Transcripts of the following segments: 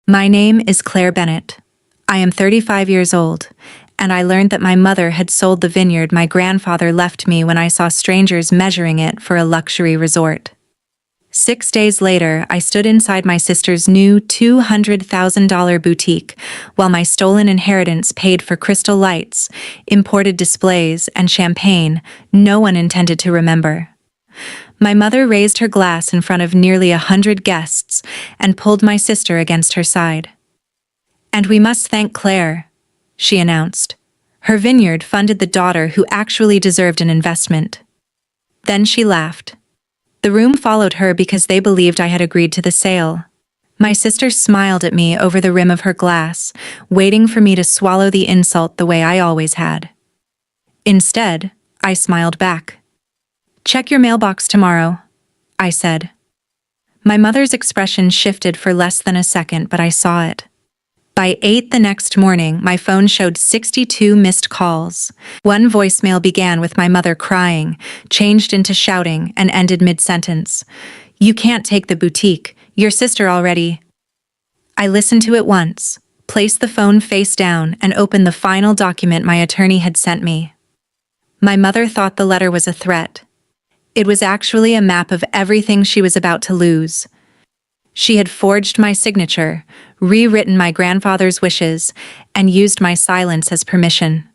My name is Claire Bennett. I am 35 years old, and I learned that my mother had sold the vineyard my grandfather left me when I saw strangers measuring it for a luxury resort. 6 days later, I stood inside my sister's new $200,000 boutique, while my stolen inheritance paid for crystal lights, imported displays, and champagne no one intended to remember. My mother raised her glass in front of nearly 100 guests and pulled my sister against her side. "And we must thank Claire," she announced. "Her vineyard funded the daughter who actually deserved an investment." Then she laughed. The room followed her because they believed I had agreed to the sale. My sister smiled at me over the rim of her glass, waiting for me to swallow the insult the way I always had. Instead, I smiled back. "Check your mailbox tomorrow," I said. My mother's expression shifted for less than a second, but I saw it. By 8 the next morning, my phone showed 62 missed calls. One voicemail began with my mother crying, changed into shouting, and ended mid-sentence. "You can't take the boutique. Your sister already." I listened to it once, placed the phone face down, and opened the final document my attorney had sent me. My mother thought the letter was a threat. It was actually a map of everything she was about to lose. She had forged my signature, rewritten my grandfather's wishes, and used my silence as permission.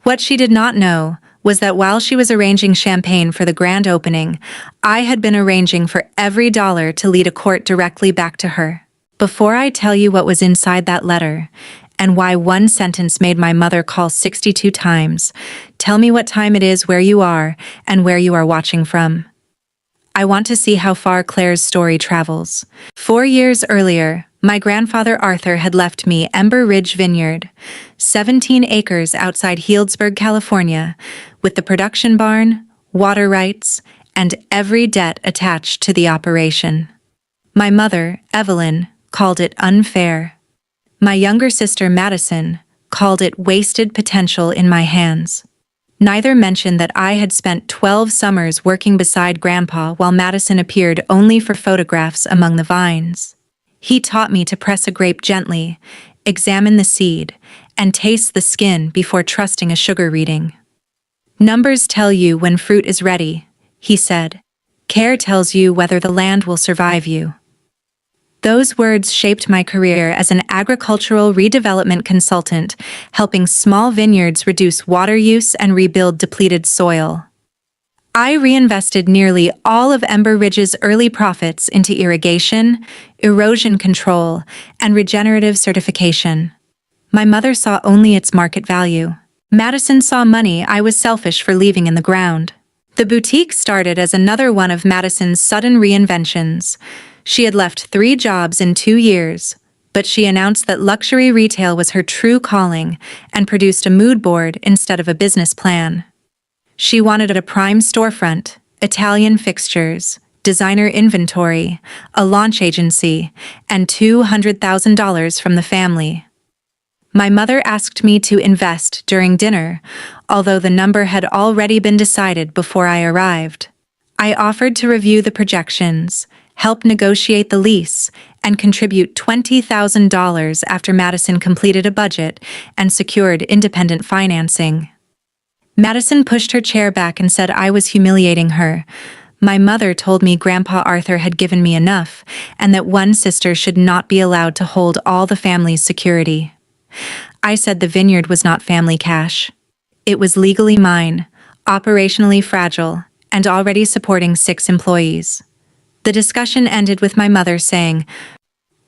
What she did not know was that while she was arranging champagne for the grand opening, I had been arranging for every dollar to lead a court directly back to her. Before I tell you what was inside that letter, and why one sentence made my mother call 62 times, tell me what time it is where you are and where you are watching from. I want to see how far Claire's story travels. 4 years earlier, my grandfather Arthur had left me Ember Ridge Vineyard, 17 acres outside Healdsburg, California, with the production barn, water rights, and every debt attached to the operation. My mother, Evelyn, called it unfair. My younger sister, Madison, called it wasted potential in my hands. Neither mentioned that I had spent 12 summers working beside Grandpa while Madison appeared only for photographs among the vines. He taught me to press a grape gently, examine the seed, and taste the skin before trusting a sugar reading. "Numbers tell you when fruit is ready," he said. "Care tells you whether the land will survive you." Those words shaped my career as an agricultural redevelopment consultant, helping small vineyards reduce water use and rebuild depleted soil. I reinvested nearly all of Ember Ridge's early profits into irrigation, erosion control, and regenerative certification. My mother saw only its market value. Madison saw money I was selfish for leaving in the ground. The boutique started as another one of Madison's sudden reinventions. She had left 3 jobs in 2 years, but she announced that luxury retail was her true calling and produced a mood board instead of a business plan. She wanted a prime storefront, Italian fixtures, designer inventory, a launch agency, and $200,000 from the family. My mother asked me to invest during dinner, although the number had already been decided before I arrived. I offered to review the projections, help negotiate the lease, and contribute $20,000 after Madison completed a budget and secured independent financing. Madison pushed her chair back and said I was humiliating her. My mother told me Grandpa Arthur had given me enough, and that one sister should not be allowed to hold all the family's security. I said the vineyard was not family cash. It was legally mine, operationally fragile, and already supporting 6 employees. The discussion ended with my mother saying,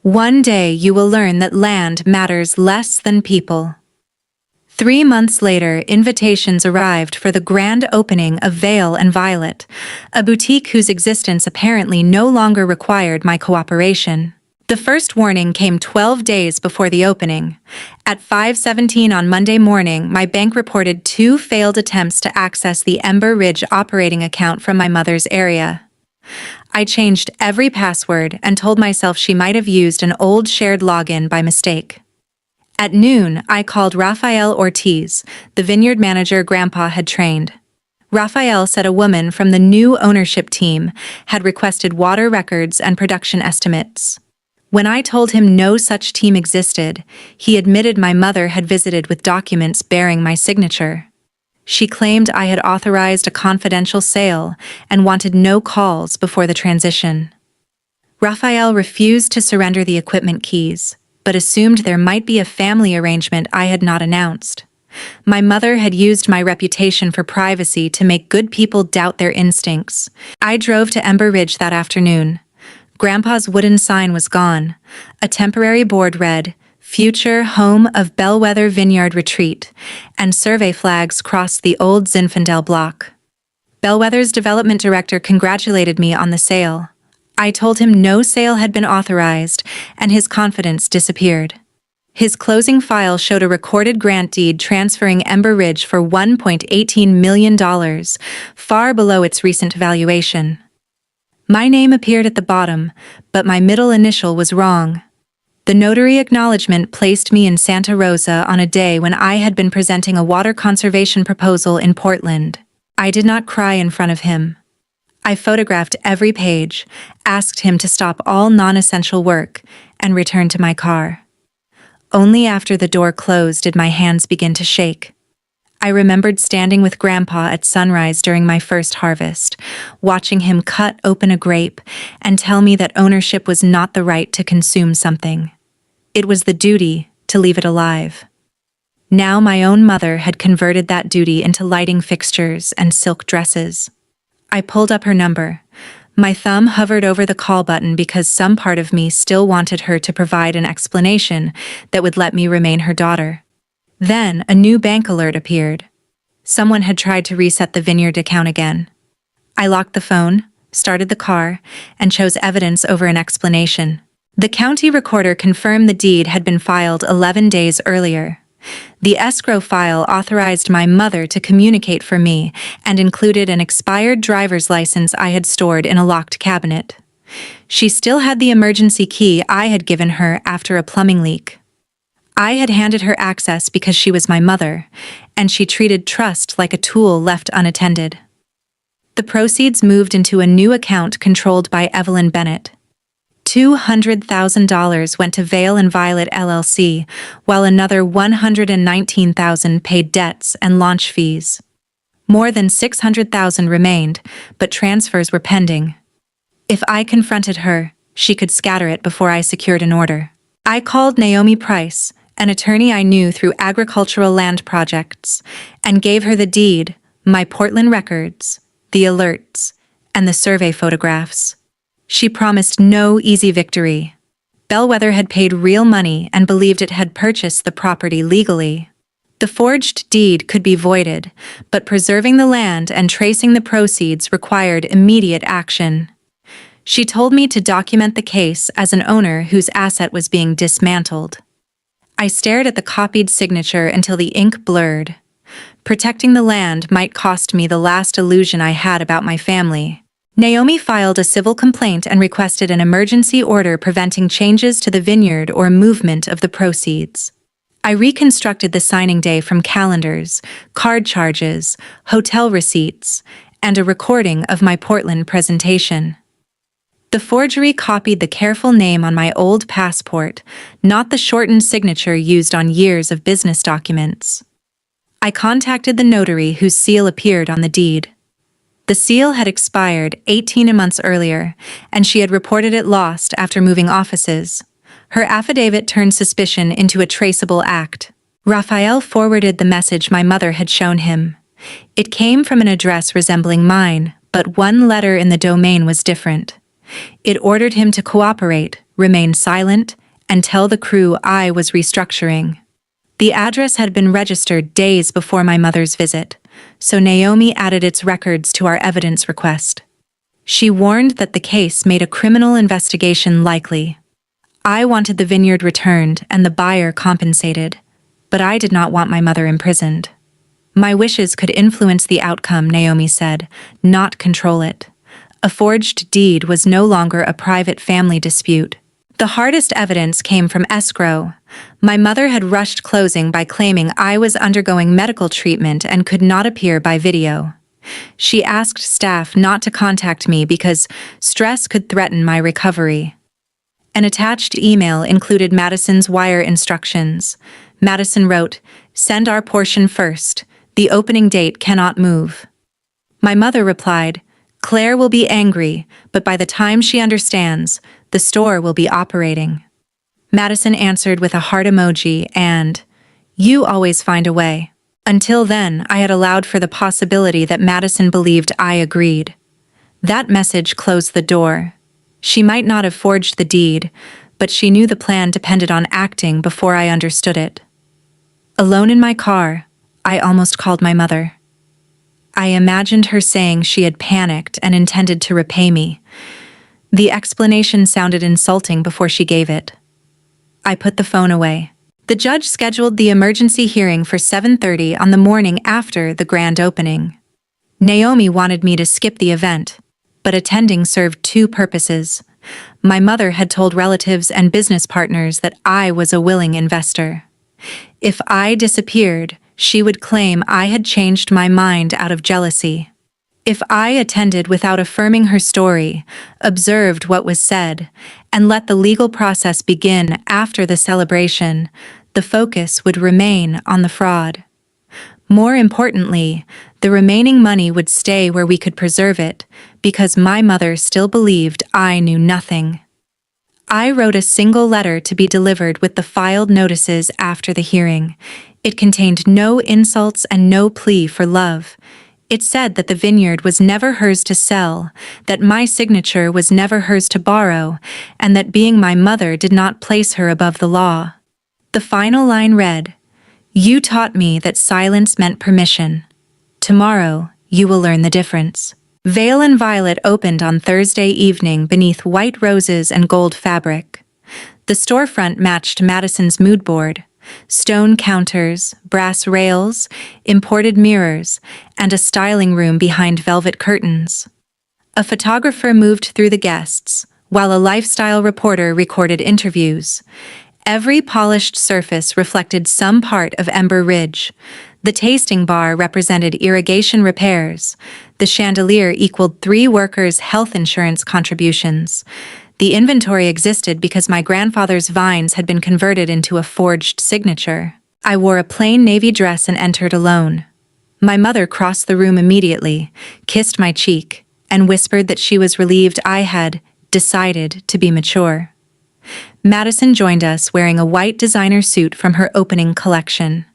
"One day you will learn that land matters less than people." 3 months later, invitations arrived for the grand opening of Vale and Violet, a boutique whose existence apparently no longer required my cooperation. The first warning came 12 days before the opening. At 5:17 on Monday morning, my bank reported 2 failed attempts to access the Ember Ridge operating account from my mother's area. I changed every password and told myself she might have used an old shared login by mistake. At noon, I called Rafael Ortiz, the vineyard manager Grandpa had trained. Rafael said a woman from the new ownership team had requested water records and production estimates. When I told him no such team existed, he admitted my mother had visited with documents bearing my signature. She claimed I had authorized a confidential sale and wanted no calls before the transition. Raphael refused to surrender the equipment keys, but assumed there might be a family arrangement I had not announced. My mother had used my reputation for privacy to make good people doubt their instincts. I drove to Ember Ridge that afternoon. Grandpa's wooden sign was gone. A temporary board read, "Future Home of Bellwether Vineyard Retreat," and survey flags crossed the old Zinfandel block. Bellwether's development director congratulated me on the sale. I told him no sale had been authorized, and his confidence disappeared. His closing file showed a recorded grant deed transferring Ember Ridge for $1.18 million, far below its recent valuation. My name appeared at the bottom, but my middle initial was wrong. The notary acknowledgement placed me in Santa Rosa on a day when I had been presenting a water conservation proposal in Portland. I did not cry in front of him. I photographed every page, asked him to stop all non-essential work, and returned to my car. Only after the door closed did my hands begin to shake. I remembered standing with Grandpa at sunrise during my first harvest, watching him cut open a grape and tell me that ownership was not the right to consume something. It was the duty to leave it alive. Now my own mother had converted that duty into lighting fixtures and silk dresses. I pulled up her number. My thumb hovered over the call button because some part of me still wanted her to provide an explanation that would let me remain her daughter. Then a new bank alert appeared. Someone had tried to reset the Vineyard account again. I locked the phone, started the car, and chose evidence over an explanation. The county recorder confirmed the deed had been filed 11 days earlier. The escrow file authorized my mother to communicate for me and included an expired driver's license I had stored in a locked cabinet. She still had the emergency key I had given her after a plumbing leak. I had handed her access because she was my mother, and she treated trust like a tool left unattended. The proceeds moved into a new account controlled by Evelyn Bennett. $200,000 went to Vale and Violet LLC, while another $119,000 paid debts and launch fees. More than $600,000 remained, but transfers were pending. If I confronted her, she could scatter it before I secured an order. I called Naomi Price, an attorney I knew through agricultural land projects, and gave her the deed, my Portland records, the alerts, and the survey photographs. She promised no easy victory. Bellwether had paid real money and believed it had purchased the property legally. The forged deed could be voided, but preserving the land and tracing the proceeds required immediate action. She told me to document the case as an owner whose asset was being dismantled. I stared at the copied signature until the ink blurred. Protecting the land might cost me the last illusion I had about my family. Naomi filed a civil complaint and requested an emergency order preventing changes to the vineyard or movement of the proceeds. I reconstructed the signing day from calendars, card charges, hotel receipts, and a recording of my Portland presentation. The forgery copied the careful name on my old passport, not the shortened signature used on years of business documents. I contacted the notary whose seal appeared on the deed. The seal had expired 18 months earlier, and she had reported it lost after moving offices. Her affidavit turned suspicion into a traceable act. Raphael forwarded the message my mother had shown him. It came from an address resembling mine, but one letter in the domain was different. It ordered him to cooperate, remain silent, and tell the crew I was restructuring. The address had been registered days before my mother's visit, so Naomi added its records to our evidence request. She warned that the case made a criminal investigation likely. I wanted the vineyard returned and the buyer compensated, but I did not want my mother imprisoned. My wishes could influence the outcome, Naomi said, not control it. A forged deed was no longer a private family dispute. The hardest evidence came from escrow. My mother had rushed closing by claiming I was undergoing medical treatment and could not appear by video. She asked staff not to contact me because stress could threaten my recovery. An attached email included Madison's wire instructions. Madison wrote, "Send our portion first. The opening date cannot move." My mother replied, "Claire will be angry, but by the time she understands, the store will be operating." Madison answered with a heart emoji and, "You always find a way." Until then, I had allowed for the possibility that Madison believed I agreed. That message closed the door. She might not have forged the deed, but she knew the plan depended on acting before I understood it. Alone in my car, I almost called my mother. I imagined her saying she had panicked and intended to repay me. The explanation sounded insulting before she gave it. I put the phone away. The judge scheduled the emergency hearing for 7:30 on the morning after the grand opening. Naomi wanted me to skip the event, but attending served two purposes. My mother had told relatives and business partners that I was a willing investor. If I disappeared, she would claim I had changed my mind out of jealousy. If I attended without affirming her story, observed what was said, and let the legal process begin after the celebration, the focus would remain on the fraud. More importantly, the remaining money would stay where we could preserve it, because my mother still believed I knew nothing. I wrote a single letter to be delivered with the filed notices after the hearing. It contained no insults and no plea for love. It said that the vineyard was never hers to sell, that my signature was never hers to borrow, and that being my mother did not place her above the law. The final line read, "You taught me that silence meant permission. Tomorrow, you will learn the difference." Vale and Violet opened on Thursday evening beneath white roses and gold fabric. The storefront matched Madison's mood board: stone counters, brass rails, imported mirrors, and a styling room behind velvet curtains. A photographer moved through the guests, while a lifestyle reporter recorded interviews. Every polished surface reflected some part of Ember Ridge. The tasting bar represented irrigation repairs. The chandelier equaled 3 workers' health insurance contributions. The inventory existed because my grandfather's vines had been converted into a forged signature. I wore a plain navy dress and entered alone. My mother crossed the room immediately, kissed my cheek, and whispered that she was relieved I had decided to be mature. Madison joined us wearing a white designer suit from her opening collection.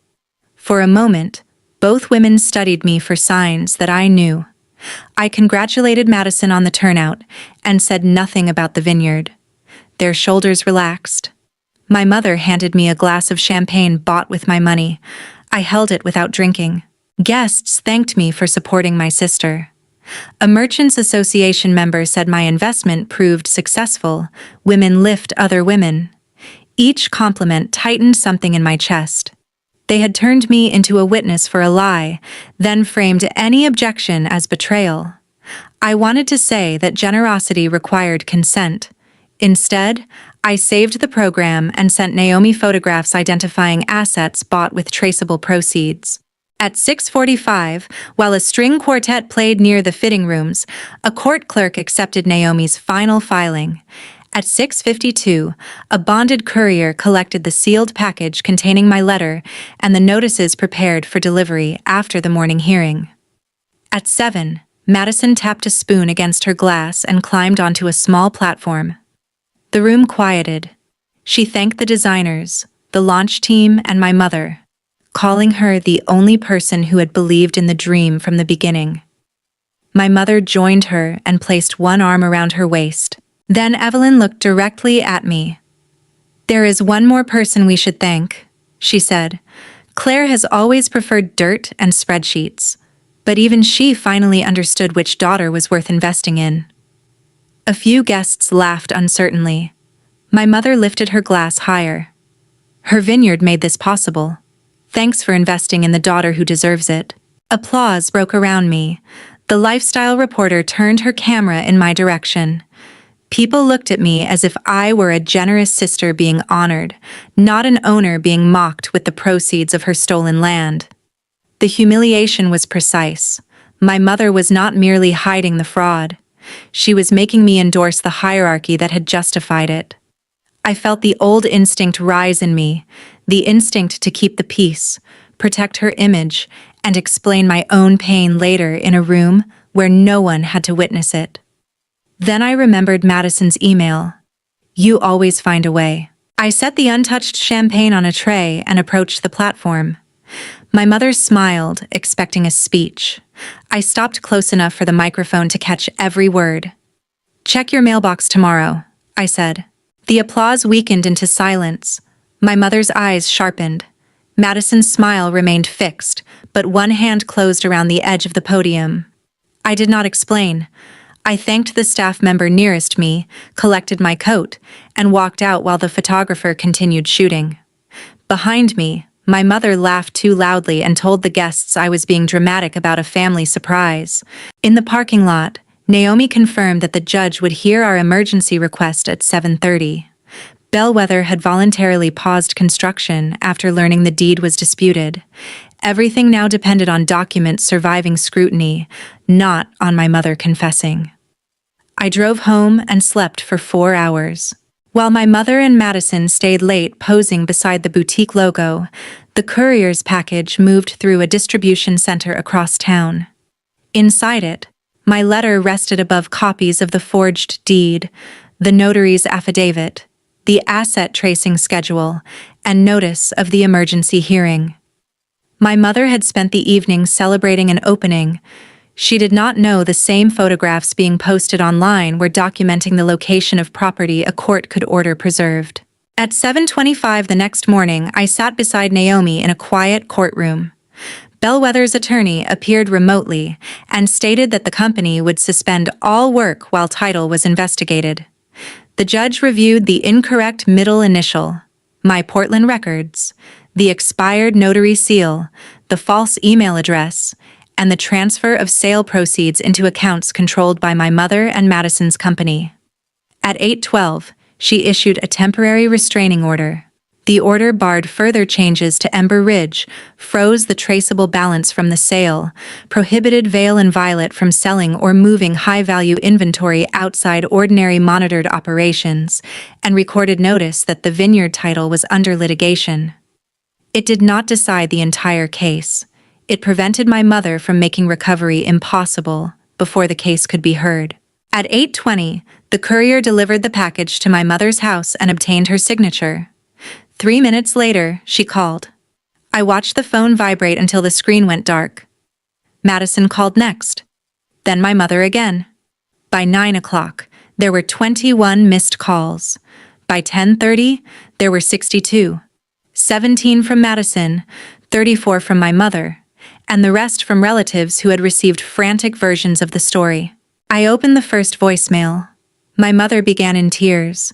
For a moment, both women studied me for signs that I knew. I congratulated Madison on the turnout and said nothing about the vineyard. Their shoulders relaxed. My mother handed me a glass of champagne bought with my money. I held it without drinking. Guests thanked me for supporting my sister. A Merchants Association member said my investment proved successful. Women lift other women. Each compliment tightened something in my chest. They had turned me into a witness for a lie, then framed any objection as betrayal. I wanted to say that generosity required consent. Instead, I saved the program and sent Naomi photographs identifying assets bought with traceable proceeds. At 6:45, while a string quartet played near the fitting rooms, a court clerk accepted Naomi's final filing. At 6:52, a bonded courier collected the sealed package containing my letter and the notices prepared for delivery after the morning hearing. At 7, Madison tapped a spoon against her glass and climbed onto a small platform. The room quieted. She thanked the designers, the launch team, and my mother, calling her the only person who had believed in the dream from the beginning. My mother joined her and placed one arm around her waist. Then Evelyn looked directly at me. "There is one more person we should thank," she said. "Claire has always preferred dirt and spreadsheets, but even she finally understood which daughter was worth investing in." A few guests laughed uncertainly. My mother lifted her glass higher. "Her vineyard made this possible. Thanks for investing in the daughter who deserves it." Applause broke around me. The lifestyle reporter turned her camera in my direction. People looked at me as if I were a generous sister being honored, not an owner being mocked with the proceeds of her stolen land. The humiliation was precise. My mother was not merely hiding the fraud. She was making me endorse the hierarchy that had justified it. I felt the old instinct rise in me, the instinct to keep the peace, protect her image, and explain my own pain later in a room where no one had to witness it. Then I remembered Madison's email. "You always find a way." I set the untouched champagne on a tray and approached the platform. My mother smiled, expecting a speech. I stopped close enough for the microphone to catch every word. "Check your mailbox tomorrow," I said. The applause weakened into silence. My mother's eyes sharpened. Madison's smile remained fixed, but one hand closed around the edge of the podium. I did not explain. I thanked the staff member nearest me, collected my coat, and walked out while the photographer continued shooting. Behind me, my mother laughed too loudly and told the guests I was being dramatic about a family surprise. In the parking lot, Naomi confirmed that the judge would hear our emergency request at 7:30. Bellwether had voluntarily paused construction after learning the deed was disputed. Everything now depended on documents surviving scrutiny, not on my mother confessing. I drove home and slept for 4 hours. While my mother and Madison stayed late posing beside the boutique logo, the courier's package moved through a distribution center across town. Inside it, my letter rested above copies of the forged deed, the notary's affidavit, the asset tracing schedule, and notice of the emergency hearing. My mother had spent the evening celebrating an opening. She did not know the same photographs being posted online were documenting the location of property a court could order preserved. At 7:25 the next morning, I sat beside Naomi in a quiet courtroom. Bellwether's attorney appeared remotely and stated that the company would suspend all work while title was investigated. The judge reviewed the incorrect middle initial, my Portland records, the expired notary seal, the false email address, and the transfer of sale proceeds into accounts controlled by my mother and Madison's company. At 8:12, she issued a temporary restraining order. The order barred further changes to Ember Ridge, froze the traceable balance from the sale, prohibited Vale and Violet from selling or moving high-value inventory outside ordinary monitored operations, and recorded notice that the Vineyard title was under litigation. It did not decide the entire case. It prevented my mother from making recovery impossible before the case could be heard. At 8:20, the courier delivered the package to my mother's house and obtained her signature. 3 minutes later, she called. I watched the phone vibrate until the screen went dark. Madison called next. Then my mother again. By 9 o'clock, there were 21 missed calls. By 10:30, there were 62. 17 from Madison, 34 from my mother, and the rest from relatives who had received frantic versions of the story. I opened the first voicemail. My mother began in tears.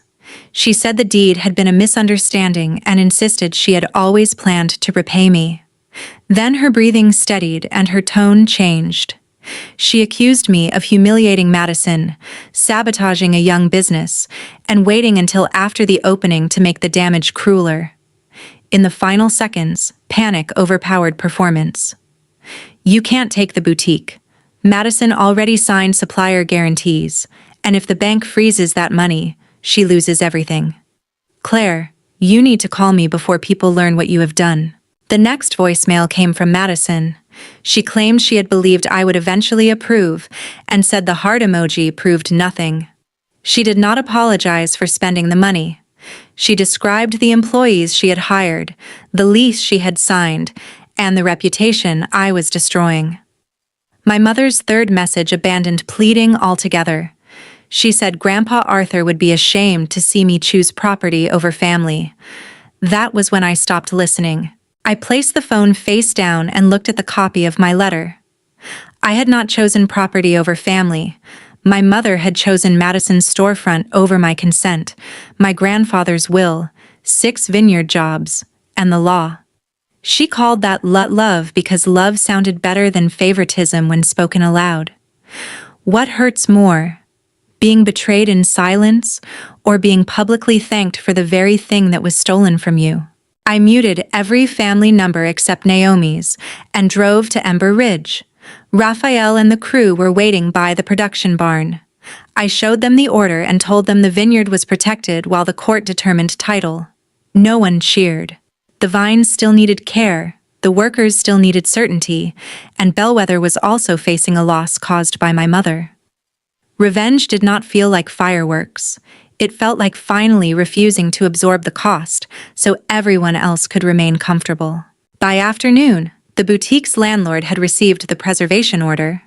She said the deed had been a misunderstanding and insisted she had always planned to repay me. Then her breathing steadied and her tone changed. She accused me of humiliating Madison, sabotaging a young business, and waiting until after the opening to make the damage crueler. In the final seconds, panic overpowered performance. "You can't take the boutique. Madison already signed supplier guarantees, and if the bank freezes that money, she loses everything. Claire, you need to call me before people learn what you have done." The next voicemail came from Madison. She claimed she had believed I would eventually approve and said the heart emoji proved nothing. She did not apologize for spending the money. She described the employees she had hired, the lease she had signed, and the reputation I was destroying. My mother's third message abandoned pleading altogether. She said Grandpa Arthur would be ashamed to see me choose property over family. That was when I stopped listening. I placed the phone face down and looked at the copy of my letter. I had not chosen property over family. My mother had chosen Madison's storefront over my consent, my grandfather's will, 6 vineyard jobs, and the law. She called that love because love sounded better than favoritism when spoken aloud. What hurts more? Being betrayed in silence, or being publicly thanked for the very thing that was stolen from you? I muted every family number except Naomi's and drove to Ember Ridge. Raphael and the crew were waiting by the production barn. I showed them the order and told them the vineyard was protected while the court determined title. No one cheered. The vines still needed care, the workers still needed certainty, and Bellwether was also facing a loss caused by my mother. Revenge did not feel like fireworks. It felt like finally refusing to absorb the cost so everyone else could remain comfortable. By afternoon, the boutique's landlord had received the preservation order.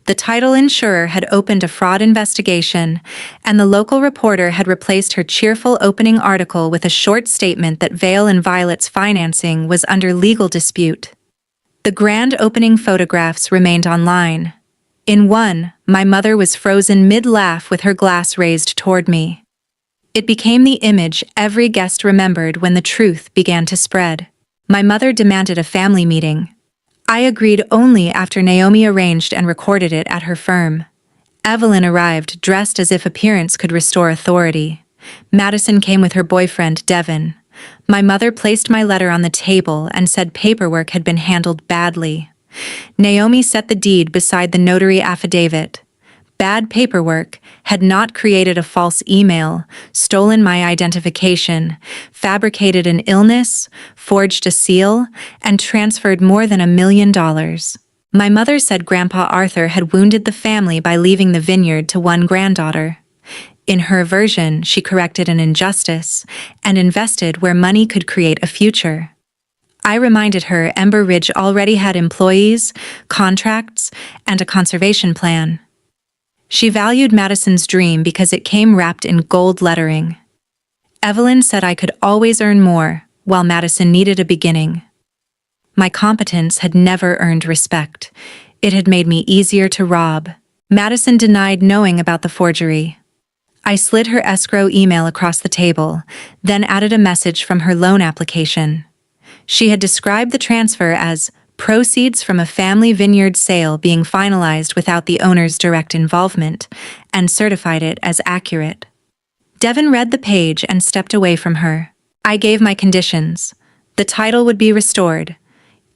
The title insurer had opened a fraud investigation, and the local reporter had replaced her cheerful opening article with a short statement that Vale and Violet's financing was under legal dispute. The grand opening photographs remained online. In one, my mother was frozen mid-laugh with her glass raised toward me. It became the image every guest remembered when the truth began to spread. My mother demanded a family meeting. I agreed only after Naomi arranged and recorded it at her firm. Evelyn arrived dressed as if appearance could restore authority. Madison came with her boyfriend, Devin. My mother placed my letter on the table and said paperwork had been handled badly. Naomi set the deed beside the notary affidavit. Bad paperwork had not created a false email, stolen my identification, fabricated an illness, forged a seal, and transferred more than $1 million. My mother said Grandpa Arthur had wounded the family by leaving the vineyard to one granddaughter. In her version, she corrected an injustice and invested where money could create a future. I reminded her Ember Ridge already had employees, contracts, and a conservation plan. She valued Madison's dream because it came wrapped in gold lettering. Evelyn said I could always earn more, while Madison needed a beginning. My competence had never earned respect. It had made me easier to rob. Madison denied knowing about the forgery. I slid her escrow email across the table, then added a message from her loan application. She had described the transfer as proceeds from a family vineyard sale being finalized without the owner's direct involvement, and certified it as accurate. Devin read the page and stepped away from her. I gave my conditions. The title would be restored,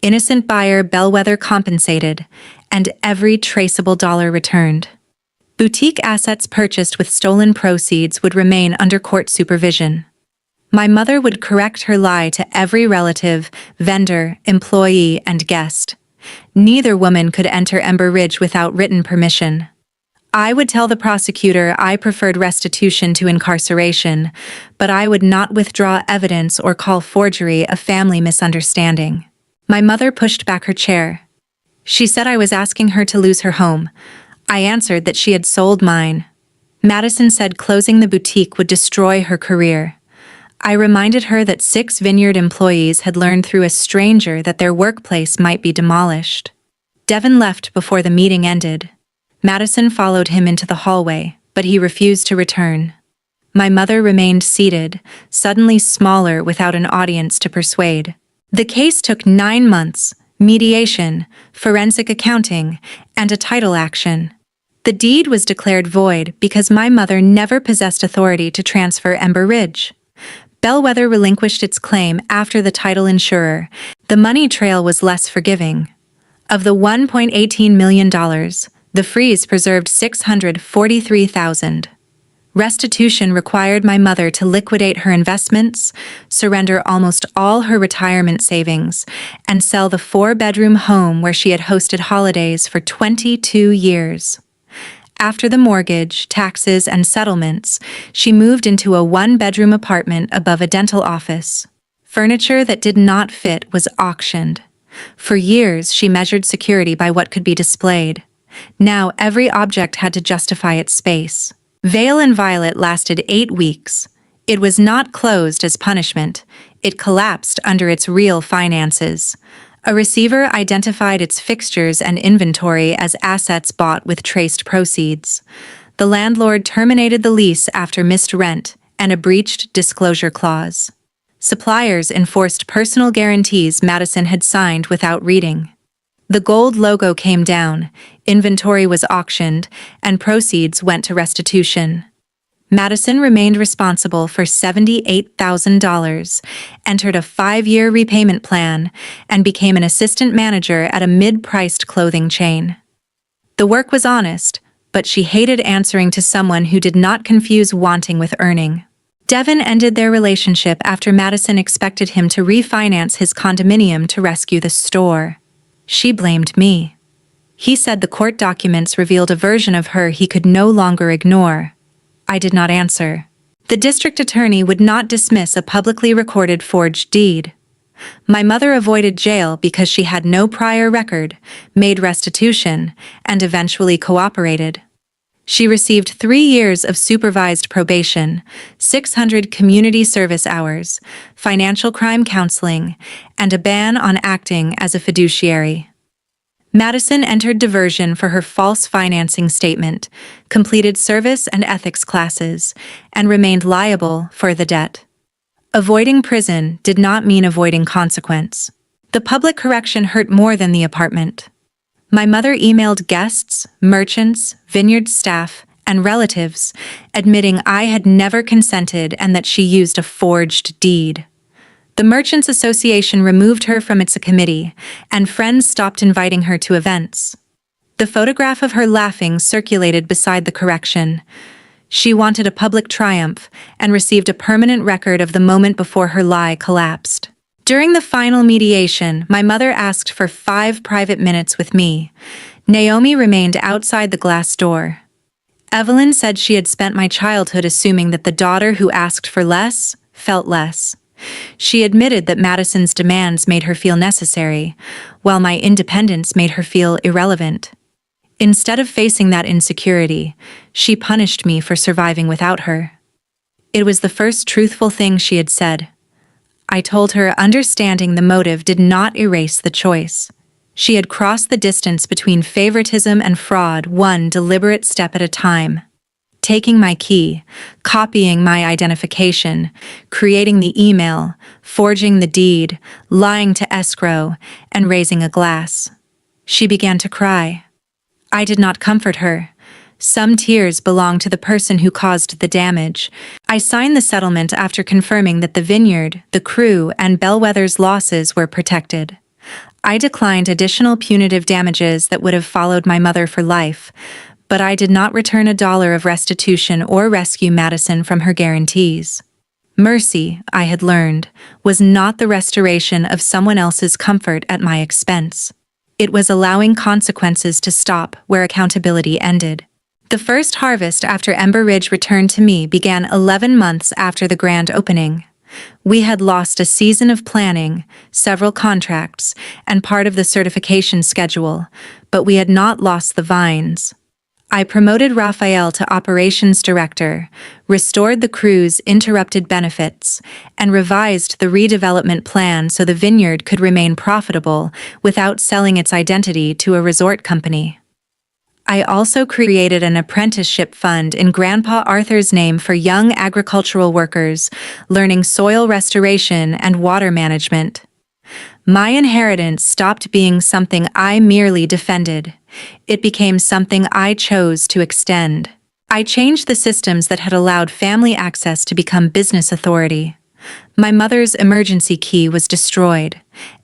innocent buyer Bellwether compensated, and every traceable dollar returned. Boutique assets purchased with stolen proceeds would remain under court supervision. My mother would correct her lie to every relative, vendor, employee, and guest. Neither woman could enter Ember Ridge without written permission. I would tell the prosecutor I preferred restitution to incarceration, but I would not withdraw evidence or call forgery a family misunderstanding. My mother pushed back her chair. She said I was asking her to lose her home. I answered that she had sold mine. Madison said closing the boutique would destroy her career. I reminded her that 6 vineyard employees had learned through a stranger that their workplace might be demolished. Devin left before the meeting ended. Madison followed him into the hallway, but he refused to return. My mother remained seated, suddenly smaller without an audience to persuade. The case took 9 months, mediation, forensic accounting, and a title action. The deed was declared void because my mother never possessed authority to transfer Ember Ridge. Bellwether relinquished its claim after the title insurer. The money trail was less forgiving. Of the $1.18 million, the freeze preserved $643,000. Restitution required my mother to liquidate her investments, surrender almost all her retirement savings, and sell the 4-bedroom home where she had hosted holidays for 22 years. After the mortgage, taxes, and settlements, she moved into a 1-bedroom apartment above a dental office. Furniture that did not fit was auctioned. For years, she measured security by what could be displayed. Now, every object had to justify its space. Vale and Violet lasted 8 weeks. It was not closed as punishment. It collapsed under its real finances. A receiver identified its fixtures and inventory as assets bought with traced proceeds. The landlord terminated the lease after missed rent and a breached disclosure clause. Suppliers enforced personal guarantees Madison had signed without reading. The gold logo came down, inventory was auctioned, and proceeds went to restitution. Madison remained responsible for $78,000, entered a 5-year repayment plan, and became an assistant manager at a mid-priced clothing chain. The work was honest, but she hated answering to someone who did not confuse wanting with earning. Devin ended their relationship after Madison expected him to refinance his condominium to rescue the store. She blamed me. He said the court documents revealed a version of her he could no longer ignore. I did not answer. The district attorney would not dismiss a publicly recorded forged deed. My mother avoided jail because she had no prior record, made restitution, and eventually cooperated. She received 3 years of supervised probation, 600 community service hours, financial crime counseling, and a ban on acting as a fiduciary. Madison entered diversion for her false financing statement, completed service and ethics classes, and remained liable for the debt. Avoiding prison did not mean avoiding consequence. The public correction hurt more than the apartment. My mother emailed guests, merchants, Vineyard staff, and relatives, admitting I had never consented and that she used a forged deed. The Merchants Association removed her from its committee, and friends stopped inviting her to events. The photograph of her laughing circulated beside the correction. She wanted a public triumph and received a permanent record of the moment before her lie collapsed. During the final mediation, my mother asked for 5 private minutes with me. Naomi remained outside the glass door. Evelyn said she had spent my childhood assuming that the daughter who asked for less felt less. She admitted that Madison's demands made her feel necessary, while my independence made her feel irrelevant. Instead of facing that insecurity, she punished me for surviving without her. It was the first truthful thing she had said. I told her understanding the motive did not erase the choice. She had crossed the distance between favoritism and fraud one deliberate step at a time. Taking my key, copying my identification, creating the email, forging the deed, lying to escrow, and raising a glass. She began to cry. I did not comfort her. Some tears belonged to the person who caused the damage. I signed the settlement after confirming that the Vineyard, the crew, and Bellwether's losses were protected. I declined additional punitive damages that would have followed my mother for life, but I did not return $1 of restitution or rescue Madison from her guarantees. Mercy, I had learned, was not the restoration of someone else's comfort at my expense. It was allowing consequences to stop where accountability ended. The first harvest after Ember Ridge returned to me began 11 months after the grand opening. We had lost a season of planning, several contracts, and part of the certification schedule, but we had not lost the vines. I promoted Raphael to operations director, restored the crew's interrupted benefits, and revised the redevelopment plan so the vineyard could remain profitable without selling its identity to a resort company. I also created an apprenticeship fund in Grandpa Arthur's name for young agricultural workers, learning soil restoration and water management. My inheritance stopped being something I merely defended. It became something I chose to extend. I changed the systems that had allowed family access to become business authority. My mother's emergency key was destroyed.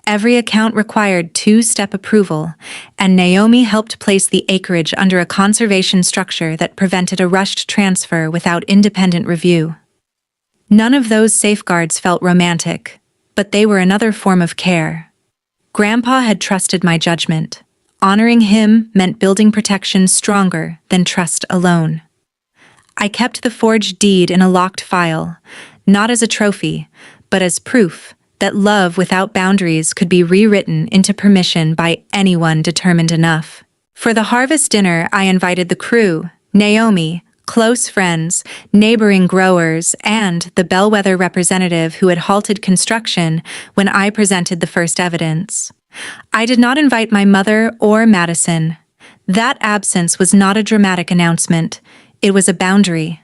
Every account required 2-step approval, and Naomi helped place the acreage under a conservation structure that prevented a rushed transfer without independent review. None of those safeguards felt romantic, but they were another form of care. Grandpa had trusted my judgment. Honoring him meant building protection stronger than trust alone. I kept the forged deed in a locked file, not as a trophy, but as proof that love without boundaries could be rewritten into permission by anyone determined enough. For the harvest dinner, I invited the crew, Naomi, close friends, neighboring growers, and the Bellwether representative who had halted construction when I presented the first evidence. I did not invite my mother or Madison. That absence was not a dramatic announcement. It was a boundary.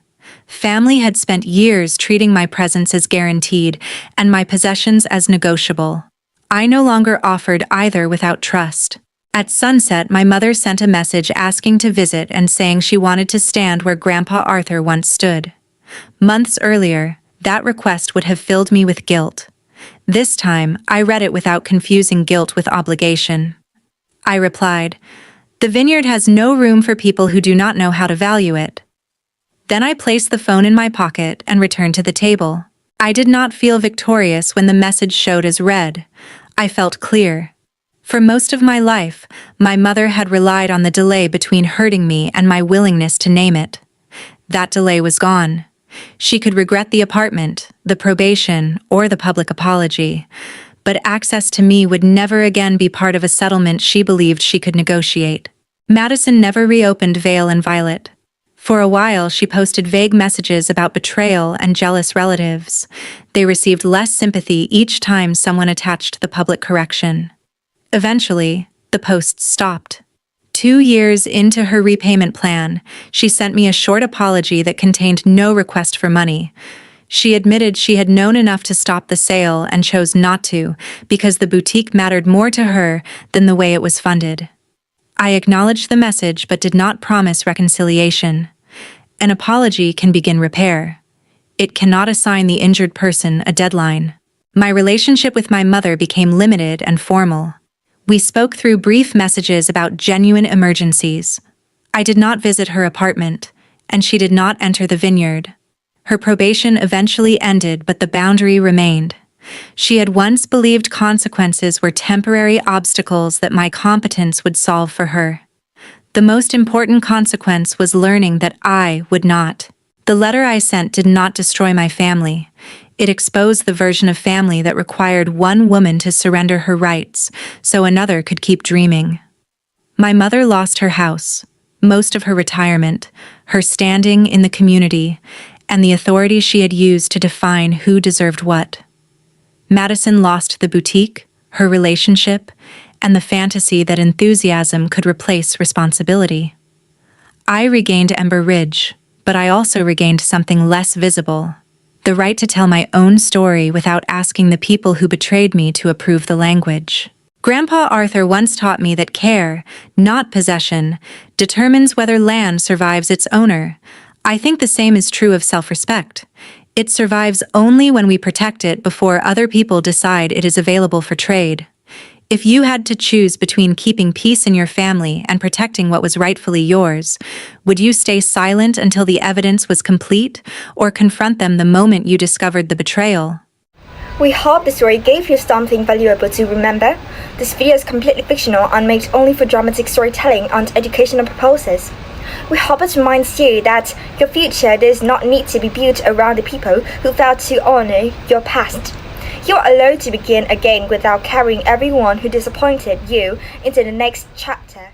Family had spent years treating my presence as guaranteed and my possessions as negotiable. I no longer offered either without trust. At sunset, my mother sent a message asking to visit and saying she wanted to stand where Grandpa Arthur once stood. Months earlier, that request would have filled me with guilt. This time, I read it without confusing guilt with obligation. I replied, The vineyard has no room for people who do not know how to value it. Then I placed the phone in my pocket and returned to the table. I did not feel victorious when the message showed as read. I felt clear. For most of my life, my mother had relied on the delay between hurting me and my willingness to name it. That delay was gone. She could regret the apartment, the probation, or the public apology, but access to me would never again be part of a settlement she believed she could negotiate. Madison never reopened Vale and Violet. For a while, she posted vague messages about betrayal and jealous relatives. They received less sympathy each time someone attached the public correction. Eventually, the posts stopped. 2 years into her repayment plan, she sent me a short apology that contained no request for money. She admitted she had known enough to stop the sale and chose not to because the boutique mattered more to her than the way it was funded. I acknowledged the message but did not promise reconciliation. An apology can begin repair. It cannot assign the injured person a deadline. My relationship with my mother became limited and formal. We spoke through brief messages about genuine emergencies. I did not visit her apartment, and she did not enter the vineyard. Her probation eventually ended, but the boundary remained. She had once believed consequences were temporary obstacles that my competence would solve for her. The most important consequence was learning that I would not. The letter I sent did not destroy my family. It exposed the version of family that required one woman to surrender her rights so another could keep dreaming. My mother lost her house, most of her retirement, her standing in the community, and the authority she had used to define who deserved what. Madison lost the boutique, her relationship, and the fantasy that enthusiasm could replace responsibility. I regained Ember Ridge, but I also regained something less visible: the right to tell my own story without asking the people who betrayed me to approve the language. Grandpa Arthur once taught me that care, not possession, determines whether land survives its owner. I think the same is true of self-respect. It survives only when we protect it before other people decide it is available for trade. If you had to choose between keeping peace in your family and protecting what was rightfully yours, would you stay silent until the evidence was complete, or confront them the moment you discovered the betrayal? We hope the story gave you something valuable to remember. This video is completely fictional and made only for dramatic storytelling and educational purposes. We hope it reminds you that your future does not need to be built around the people who failed to honor your past. You're allowed to begin again without carrying everyone who disappointed you into the next chapter.